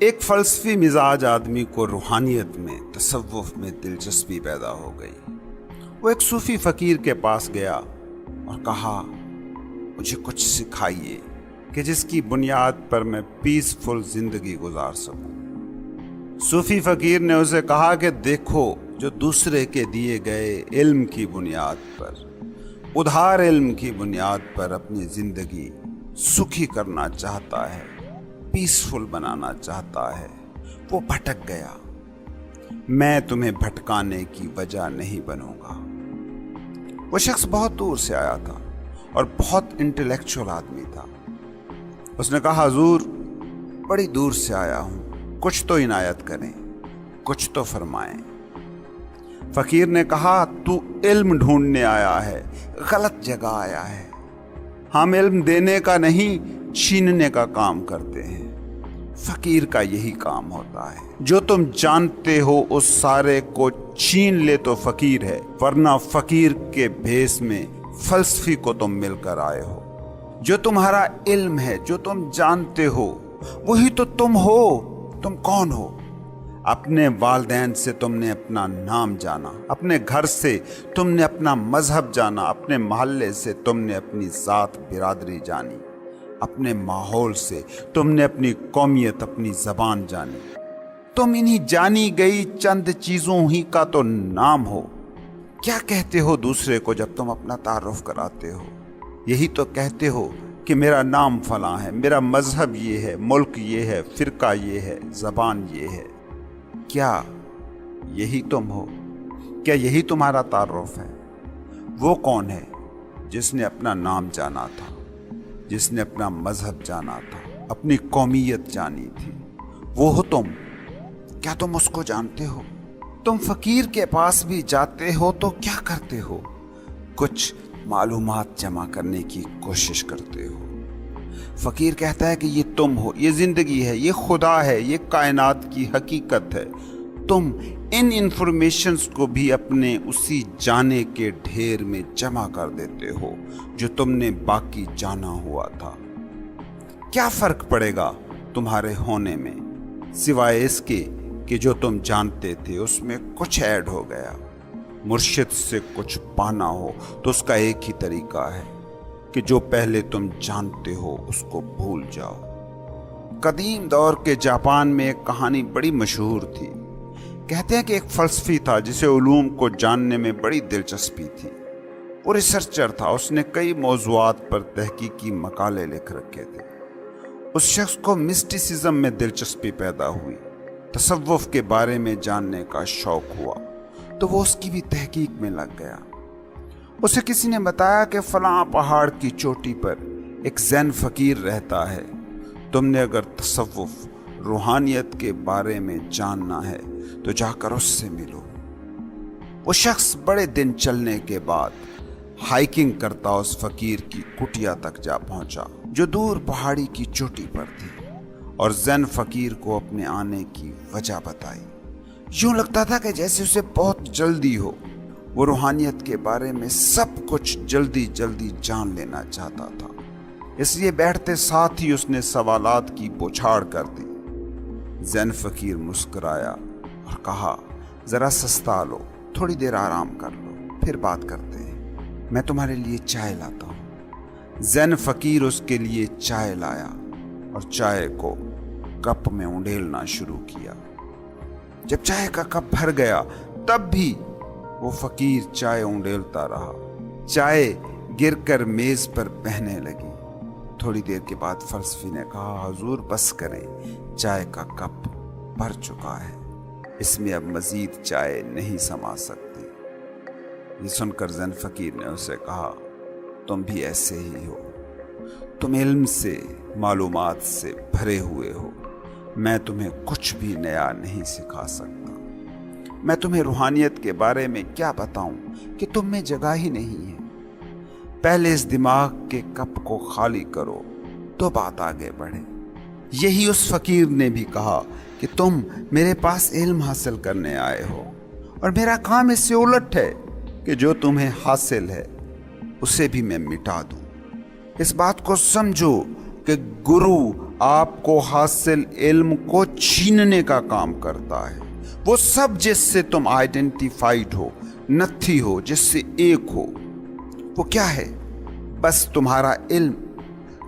ایک فلسفی مزاج آدمی کو روحانیت میں، تصوف میں دلچسپی پیدا ہو گئی۔ وہ ایک صوفی فقیر کے پاس گیا اور کہا، مجھے کچھ سکھائیے کہ جس کی بنیاد پر میں پیسفل زندگی گزار سکوں۔ صوفی فقیر نے اسے کہا کہ دیکھو، جو دوسرے کے دیے گئے علم کی بنیاد پر، ادھار علم کی بنیاد پر اپنی زندگی سکھی کرنا چاہتا ہے، پیسفل بنانا چاہتا ہے، وہ بھٹک گیا۔ میں تمہیں بھٹکانے کی وجہ نہیں بنوں گا۔ وہ شخص بہت دور سے آیا تھا اور بہت انٹلیکچوئل آدمی تھا۔ اس نے کہا، حضور، بڑی دور سے آیا ہوں، کچھ تو عنایت کریں، کچھ تو فرمائیں۔ فقیر نے کہا، تو علم ڈھونڈنے آیا ہے، غلط جگہ آیا ہے۔ ہم علم دینے کا نہیں، چھیننے کا کام کرتے ہیں۔ فقیر کا یہی کام ہوتا ہے۔ جو تم جانتے ہو اس سارے کو چھین لے تو فقیر ہے، ورنہ فقیر کے بھیس میں فلسفی کو تم مل کر آئے ہو۔ جو تمہارا علم ہے، جو تم جانتے ہو، وہی تو تم ہو۔ تم کون ہو؟ اپنے والدین سے تم نے اپنا نام جانا، اپنے گھر سے تم نے اپنا مذہب جانا، اپنے محلے سے تم نے اپنی ذات برادری جانی، اپنے ماحول سے تم نے اپنی قومیت، اپنی زبان جانی۔ تم انہی جانی گئی چند چیزوں ہی کا تو نام ہو۔ کیا کہتے ہو دوسرے کو جب تم اپنا تعارف کراتے ہو؟ یہی تو کہتے ہو کہ میرا نام فلاں ہے، میرا مذہب یہ ہے، ملک یہ ہے، فرقہ یہ ہے، زبان یہ ہے۔ کیا یہی تم ہو؟ کیا یہی تمہارا تعارف ہے؟ وہ کون ہے جس نے اپنا نام جانا تھا، جس نے اپنا مذہب جانا تھا، اپنی قومیت جانی تھی؟ وہ ہو تم۔ کیا تم اس کو جانتے ہو؟ تم فقیر کے پاس بھی جاتے ہو تو کیا کرتے ہو؟ کچھ معلومات جمع کرنے کی کوشش کرتے ہو۔ فقیر کہتا ہے کہ یہ تم ہو، یہ زندگی ہے، یہ خدا ہے، یہ کائنات کی حقیقت ہے۔ تم ان انفارمیشنز کو بھی اپنے اسی جانے کے ڈھیر میں جمع کر دیتے ہو جو تم نے باقی جانا ہوا تھا۔ کیا فرق پڑے گا تمہارے ہونے میں، سوائے اس کے کہ جو تم جانتے تھے اس میں کچھ ایڈ ہو گیا۔ مرشد سے کچھ پانا ہو تو اس کا ایک ہی طریقہ ہے کہ جو پہلے تم جانتے ہو اس کو بھول جاؤ۔ قدیم دور کے جاپان میں ایک کہانی بڑی مشہور تھی۔ کہتے ہیں کہ ایک فلسفی تھا جسے علوم کو جاننے میں بڑی دلچسپی تھی۔ وہ ریسرچر تھا، اس نے کئی موضوعات پر تحقیقی مقالے لکھ رکھے تھے۔ اس شخص کو مسٹیسزم میں دلچسپی پیدا ہوئی، تصوف کے بارے میں جاننے کا شوق ہوا، تو وہ اس کی بھی تحقیق میں لگ گیا۔ اسے کسی نے بتایا کہ فلاں پہاڑ کی چوٹی پر ایک زین فقیر رہتا ہے، تم نے اگر تصوف، روحانیت کے بارے میں جاننا ہے تو جا کر اس سے ملو۔ وہ شخص بڑے دن چلنے کے بعد ہائیکنگ کرتا اس فقیر کی کٹیا تک جا پہنچا جو دور پہاڑی کی چوٹی پر تھی، اور زین فقیر کو اپنے آنے کی وجہ بتائی۔ یوں لگتا تھا کہ جیسے اسے بہت جلدی ہو، وہ روحانیت کے بارے میں سب کچھ جلدی جلدی جان لینا چاہتا تھا، اس لیے بیٹھتے ساتھ ہی اس نے سوالات کی بوچھاڑ کر دی۔ زین فقیر مسکرایا اور کہا، ذرا سستا لو، تھوڑی دیر آرام کر لو، پھر بات کرتے ہیں، میں تمہارے لیے چائے لاتا ہوں۔ زین فقیر اس کے لیے چائے لایا اور چائے کو کپ میں انڈیلنا شروع کیا۔ جب چائے کا کپ بھر گیا تب بھی وہ فقیر چائے انڈیلتا رہا۔ چائے گر کر میز پر بہنے لگی۔ تھوڑی دیر کے بعد فلسفی نے کہا، حضور بس کریں، چائے کا کپ بھر چکا ہے، اس میں اب مزید چائے نہیں سما سکتی۔ یہ سن کر زین فقیر نے اسے کہا، تم بھی ایسے ہی ہو، تم علم سے، معلومات سے بھرے ہوئے ہو، میں تمہیں کچھ بھی نیا نہیں سکھا سکتا۔ میں تمہیں روحانیت کے بارے میں کیا بتاؤں کہ تم میں جگہ ہی نہیں ہے۔ پہلے اس دماغ کے کپ کو خالی کرو تو بات آگے بڑھے۔ یہی اس فقیر نے بھی کہا کہ تم میرے پاس علم حاصل کرنے آئے ہو، اور میرا کام اس سے الٹ ہے کہ جو تمہیں حاصل ہے اسے بھی میں مٹا دوں۔ اس بات کو سمجھو کہ گرو آپ کو حاصل علم کو چھیننے کا کام کرتا ہے۔ وہ سب جس سے تم آئیڈینٹیفائڈ ہو، نتھی ہو، جس سے ایک ہو، وہ کیا ہے؟ بس تمہارا علم۔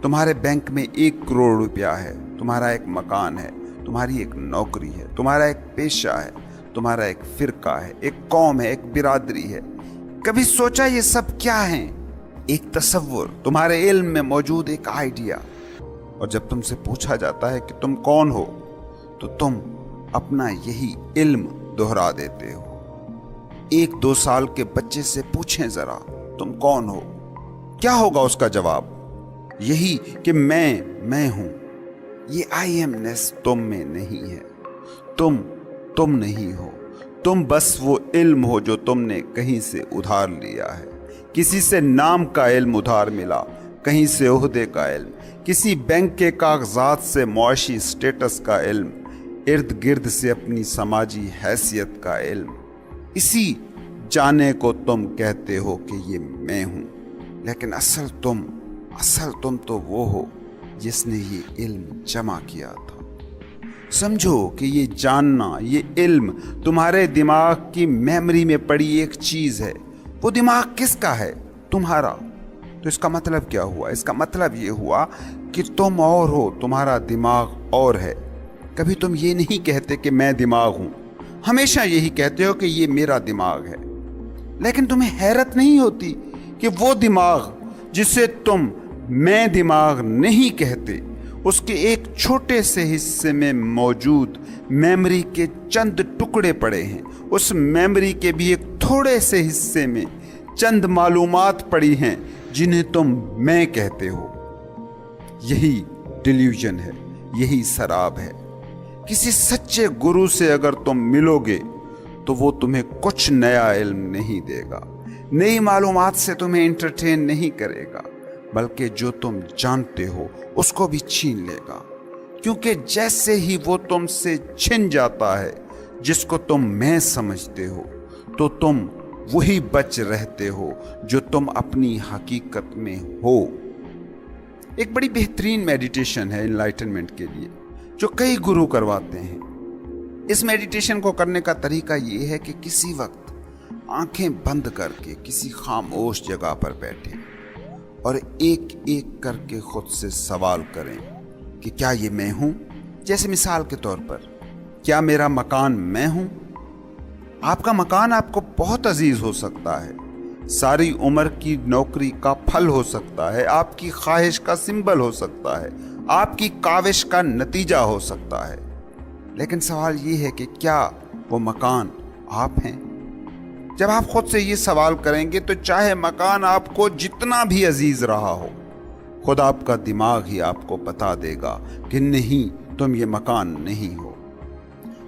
تمہارے بینک میں 1 کروڑ روپیہ ہے، تمہارا ایک مکان ہے، تمہاری ایک نوکری ہے، تمہارا ایک پیشہ ہے، تمہارا ایک فرقہ ہے، ایک قوم ہے، ایک برادری ہے۔ کبھی سوچا یہ سب کیا ہیں؟ ایک تصور، تمہارے علم میں موجود ایک آئیڈیا۔ اور جب تم سے پوچھا جاتا ہے کہ تم کون ہو، تو تم اپنا یہی علم دہرا دیتے ہو۔ 1-2 سال کے بچے سے پوچھیں ذرا تم کون ہو، کیا ہوگا اس کا جواب؟ یہی کہ میں ہوں۔ یہ آئی ایمنیس تم میں نہیں ہے۔ تم نہیں ہو، تم بس وہ علم ہو جو تم نے کہیں سے ادھار لیا ہے۔ کسی سے نام کا علم ادھار ملا، کہیں سے عہدے کا علم، کسی بینک کے کاغذات سے معاشی سٹیٹس کا علم، ارد گرد سے اپنی سماجی حیثیت کا علم۔ اسی جانے کو تم کہتے ہو کہ یہ میں ہوں، لیکن اصل تم تو وہ ہو جس نے یہ علم جمع کیا تھا۔ سمجھو کہ یہ جاننا، یہ علم تمہارے دماغ کی میموری میں پڑی ایک چیز ہے۔ وہ دماغ کس کا ہے؟ تمہارا۔ تو اس کا مطلب کیا ہوا؟ اس کا مطلب یہ ہوا کہ تم اور ہو، تمہارا دماغ اور ہے۔ کبھی تم یہ نہیں کہتے کہ میں دماغ ہوں، ہمیشہ یہی کہتے ہو کہ یہ میرا دماغ ہے۔ لیکن تمہیں حیرت نہیں ہوتی کہ وہ دماغ جسے تم میں دماغ نہیں کہتے، اس کے ایک چھوٹے سے حصے میں موجود میموری کے چند ٹکڑے پڑے ہیں۔ اس میموری کے بھی ایک تھوڑے سے حصے میں چند معلومات پڑی ہیں جنہیں تم میں کہتے ہو۔ یہی ڈیلیوژن ہے، یہی سراب ہے۔ کسی سچے گرو سے اگر تم ملو گے تو وہ تمہیں کچھ نیا علم نہیں دے گا، نئی معلومات سے تمہیں انٹرٹین نہیں کرے گا، بلکہ جو تم جانتے ہو اس کو بھی چھین لے گا۔ کیونکہ جیسے ہی وہ تم سے چھن جاتا ہے جس کو تم میں سمجھتے ہو، تو تم وہی بچ رہتے ہو جو تم اپنی حقیقت میں ہو۔ ایک بڑی بہترین میڈیٹیشن ہے انلائٹنمنٹ کے لیے جو کئی گرو کرواتے ہیں۔ اس میڈیٹیشن کو کرنے کا طریقہ یہ ہے کہ کسی وقت آنکھیں بند کر کے کسی خاموش جگہ پر بیٹھیں اور ایک ایک کر کے خود سے سوال کریں کہ کیا یہ میں ہوں؟ جیسے مثال کے طور پر، کیا میرا مکان میں ہوں؟ آپ کا مکان آپ کو بہت عزیز ہو سکتا ہے، ساری عمر کی نوکری کا پھل ہو سکتا ہے، آپ کی خواہش کا سمبل ہو سکتا ہے، آپ کی کاوش کا نتیجہ ہو سکتا ہے۔ لیکن سوال یہ ہے کہ کیا وہ مکان آپ ہیں؟ جب آپ خود سے یہ سوال کریں گے تو چاہے مکان آپ کو جتنا بھی عزیز رہا ہو، خود آپ کا دماغ ہی آپ کو بتا دے گا کہ نہیں، تم یہ مکان نہیں ہو۔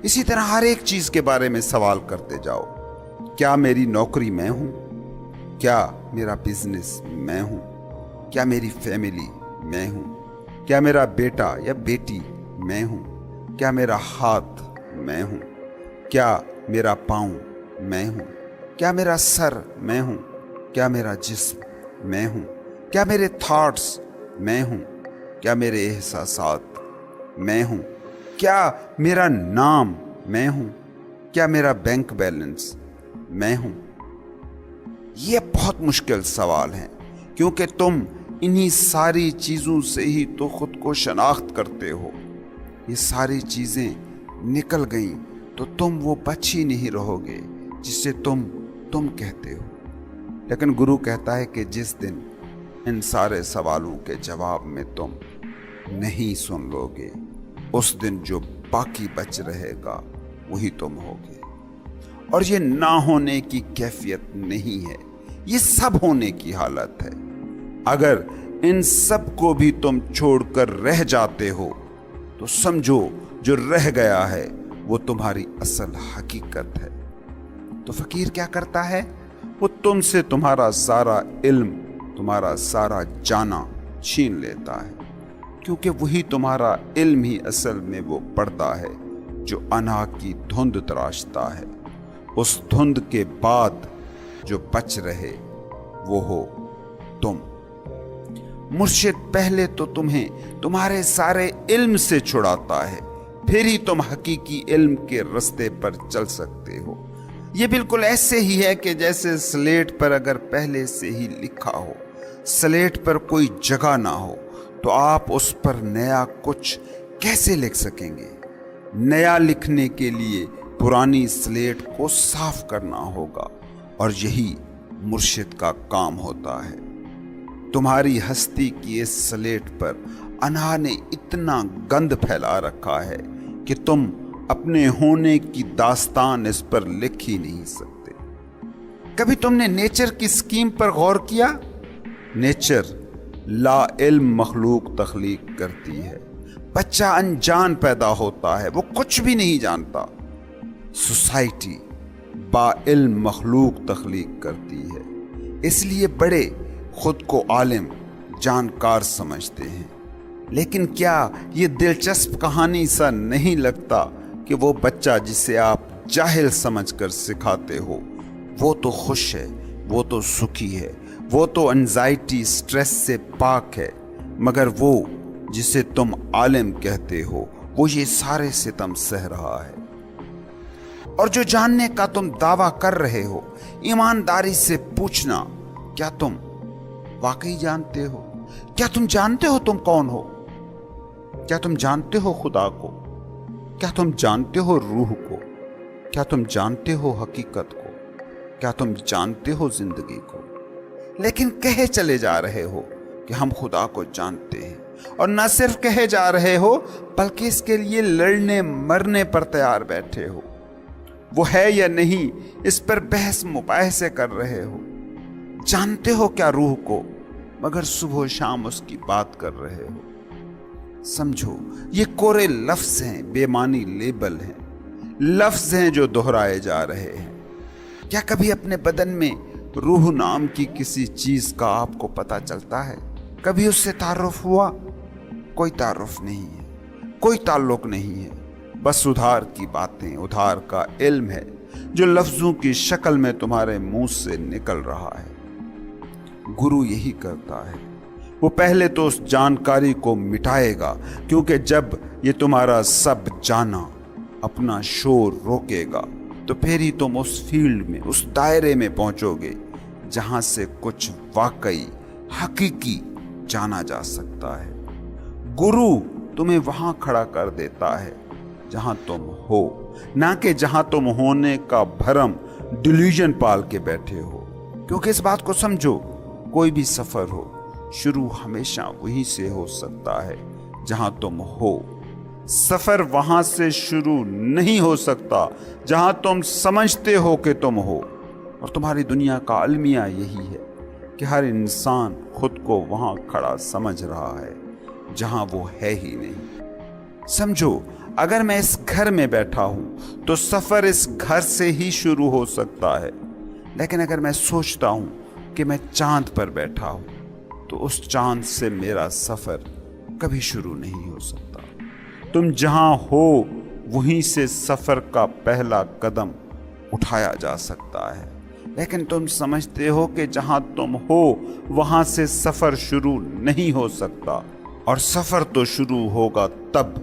اسی طرح ہر ایک چیز کے بارے میں سوال کرتے جاؤ۔ کیا میری نوکری میں ہوں؟ کیا میرا بزنس میں ہوں؟ کیا میری فیملی میں ہوں؟ کیا میرا بیٹا یا بیٹی میں ہوں؟ کیا میرا ہاتھ میں ہوں؟ کیا میرا پاؤں میں ہوں؟ کیا میرا سر میں ہوں؟ کیا میرا جسم میں ہوں؟ کیا میرے تھاٹس میں ہوں؟ کیا میرے احساسات میں ہوں؟ کیا میرا نام میں ہوں؟ کیا میرا بینک بیلنس میں ہوں؟ یہ بہت مشکل سوال ہیں، کیونکہ تم انہی ساری چیزوں سے ہی تو خود کو شناخت کرتے ہو۔ یہ ساری چیزیں نکل گئیں تو تم وہ بچ ہی نہیں رہو گے جسے تم کہتے ہو۔ لیکن گرو کہتا ہے کہ جس دن ان سارے سوالوں کے جواب میں تم نہیں سن لو گے، اس دن جو باقی بچ رہے گا وہی تم ہوگے۔ اور یہ نہ ہونے کی کیفیت نہیں ہے، یہ سب ہونے کی حالت ہے۔ اگر ان سب کو بھی تم چھوڑ کر رہ جاتے ہو تو سمجھو جو رہ گیا ہے وہ تمہاری اصل حقیقت ہے۔ تو فقیر کیا کرتا ہے؟ وہ تم سے تمہارا سارا علم، تمہارا سارا جانا چھین لیتا ہے، کیونکہ وہی تمہارا علم ہی اصل میں وہ پردہ ہے جو انا کی دھند تراشتا ہے۔ اس دھند کے بعد جو بچ رہے وہ ہو تم۔ مرشد پہلے تو تمہیں تمہارے سارے علم سے چھڑاتا ہے، پھر ہی تم حقیقی علم کے رستے پر چل سکتے ہو۔ یہ بالکل ایسے ہی ہے کہ جیسے سلیٹ پر اگر پہلے سے ہی لکھا ہو، سلیٹ پر کوئی جگہ نہ ہو تو آپ اس پر نیا کچھ کیسے لکھ سکیں گے؟ نیا لکھنے کے لیے پرانی سلیٹ کو صاف کرنا ہوگا، اور یہی مرشد کا کام ہوتا ہے۔ تمہاری ہستی کی اس سلیٹ پر انہا نے اتنا گند پھیلا رکھا ہے کہ تم اپنے ہونے کی داستان اس پر لکھ ہی نہیں سکتے۔ کبھی تم نے نیچر کی اسکیم پر غور کیا؟ نیچر لا علم مخلوق تخلیق کرتی ہے، بچہ انجان پیدا ہوتا ہے، وہ کچھ بھی نہیں جانتا۔ سوسائٹی با علم مخلوق تخلیق کرتی ہے، اس لیے بڑے خود کو عالم جانکار سمجھتے ہیں۔ لیکن کیا یہ دلچسپ کہانی سا نہیں لگتا کہ وہ بچہ جسے آپ جاہل سمجھ کر سکھاتے ہو، وہ تو خوش ہے، وہ تو سکھی ہے، وہ تو انزائٹی سٹریس سے پاک ہے، مگر وہ جسے تم عالم کہتے ہو وہ یہ سارے ستم سہ رہا ہے۔ اور جو جاننے کا تم دعویٰ کر رہے ہو، ایمانداری سے پوچھنا، کیا تم واقعی جانتے ہو؟ کیا تم جانتے ہو تم کون ہو؟ کیا تم جانتے ہو خدا کو؟ کیا تم جانتے ہو روح کو؟ کیا تم جانتے ہو حقیقت کو؟ کیا تم جانتے ہو زندگی کو؟ لیکن کہے چلے جا رہے ہو کہ ہم خدا کو جانتے ہیں، اور نہ صرف کہے جا رہے ہو بلکہ اس کے لیے لڑنے مرنے پر تیار بیٹھے ہو۔ وہ ہے یا نہیں اس پر بحث مباحثے کر رہے ہو۔ جانتے ہو کیا روح کو، مگر صبح و شام اس کی بات کر رہے ہو۔ سمجھو، یہ کورے لفظ ہیں، بے معنی لیبل ہیں، لفظ ہیں جو دہرائے جا رہے ہیں۔ کیا کبھی اپنے بدن میں روح نام کی کسی چیز کا آپ کو پتہ چلتا ہے؟ کبھی اس سے تعارف ہوا؟ کوئی تعارف نہیں ہے، کوئی تعلق نہیں ہے، بس ادھار کی باتیں، ادھار کا علم ہے جو لفظوں کی شکل میں تمہارے منہ سے نکل رہا ہے۔ گرو یہی کرتا ہے، وہ پہلے تو اس جانکاری کو مٹائے گا، کیونکہ جب یہ تمہارا سب جانا اپنا شور روکے گا تو پھر ہی تم اس فیلڈ میں، اس دائرے میں پہنچو گے جہاں سے کچھ واقعی حقیقی جانا جا سکتا ہے۔ گرو تمہیں وہاں کھڑا کر دیتا ہے جہاں تم ہو، نہ کہ جہاں تم ہونے کا بھرم ڈیلیوژن پال کے بیٹھے ہو۔ کیونکہ اس بات کو سمجھو، کوئی بھی سفر ہو، شروع ہمیشہ وہیں سے ہو سکتا ہے جہاں تم ہو۔ سفر وہاں سے شروع نہیں ہو سکتا جہاں تم سمجھتے ہو کہ تم ہو۔ اور تمہاری دنیا کا المیہ یہی ہے کہ ہر انسان خود کو وہاں کھڑا سمجھ رہا ہے جہاں وہ ہے ہی نہیں۔ سمجھو، اگر میں اس گھر میں بیٹھا ہوں تو سفر اس گھر سے ہی شروع ہو سکتا ہے، لیکن اگر میں سوچتا ہوں کہ میں چاند پر بیٹھا ہوں تو اس چاند سے میرا سفر کبھی شروع نہیں ہو سکتا۔ تم جہاں ہو وہیں سے سفر کا پہلا قدم اٹھایا جا سکتا ہے، لیکن تم سمجھتے ہو کہ جہاں تم ہو وہاں سے سفر شروع نہیں ہو سکتا، اور سفر تو شروع ہوگا تب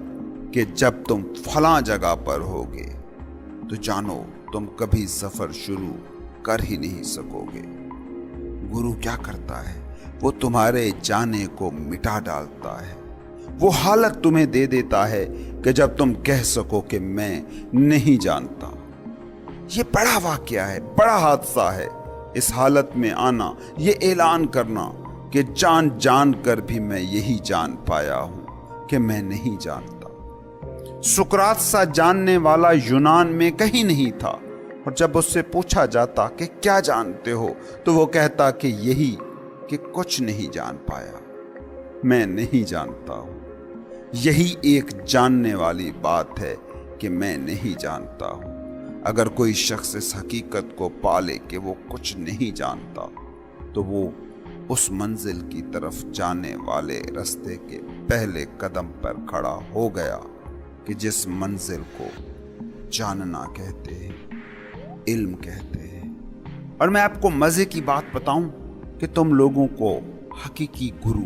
کہ جب تم فلاں جگہ پر ہوگے۔ تو جانو، تم کبھی سفر شروع کر ہی نہیں سکو گے۔ گرو کیا کرتا ہے؟ وہ تمہارے جانے کو مٹا ڈالتا ہے۔ وہ حالت تمہیں دے دیتا ہے کہ جب تم کہہ سکو کہ میں نہیں جانتا۔ یہ بڑا واقعہ ہے، بڑا حادثہ ہے، اس حالت میں آنا، یہ اعلان کرنا کہ جان کر بھی میں یہی جان پایا ہوں کہ میں نہیں جانتا۔ سقراط سا جاننے والا یونان میں کہیں نہیں تھا، اور جب اس سے پوچھا جاتا کہ کیا جانتے ہو تو وہ کہتا کہ یہی کہ کچھ نہیں جان پایا، میں نہیں جانتا ہوں۔ یہی ایک جاننے والی بات ہے کہ میں نہیں جانتا ہوں۔ اگر کوئی شخص اس حقیقت کو پالے کہ وہ کچھ نہیں جانتا تو وہ اس منزل کی طرف جانے والے راستے کے پہلے قدم پر کھڑا ہو گیا کہ جس منزل کو جاننا کہتے ہیں، علم کہتے ہیں۔ اور میں آپ کو مزے کی بات بتاؤں کہ تم لوگوں کو حقیقی گرو